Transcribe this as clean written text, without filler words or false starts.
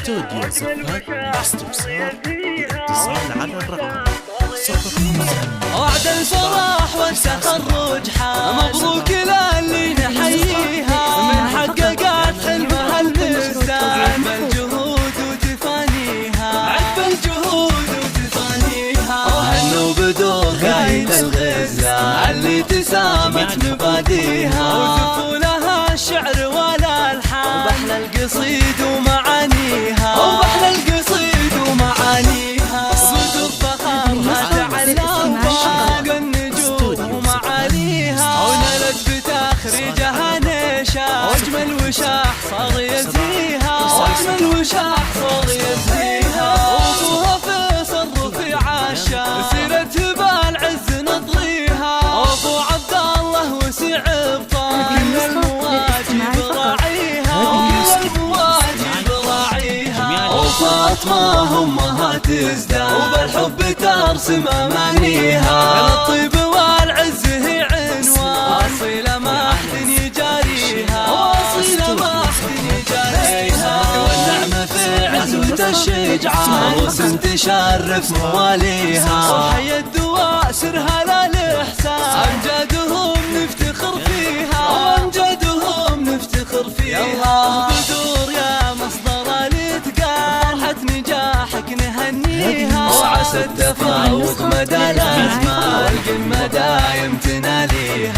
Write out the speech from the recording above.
استوديو زفات باستفسار الاتصال على الرقم 05 وعد الفرح والتخرج حال مبروك للي نحييها من حققت حلمها المستاهل عقب الجهود وتفانيها وهنوا بدور قايد الغزة اللي تسامت مباديها وزفوا لها الشعر والالحان وبحلى القصيد ومعانيها صدق فخرها تعلم فوق النجوم ومعاليها ونالت بتخريجها نشا واجمل وشاح صار يزهيها وابوها فيصل رفيع الشام سيرته بالعز نطريها وابو عبد الله وسيع بطان كل المواجب راعيها وفاطمة امها تزداد وبالحب ترسم امانيها الطيب والعز هي عنوان اصيله ما احد يجاريها والنعمه في عزوة الشجعان عروس تشرف مواليها صحي الدواء سرها للاحسان امجادهم نفتخر فيها يلا بدور يا مصدر الاتقان فرحة نجاحك نهنيها وعسى التفوق مدى الازمان القمه دايم تناليها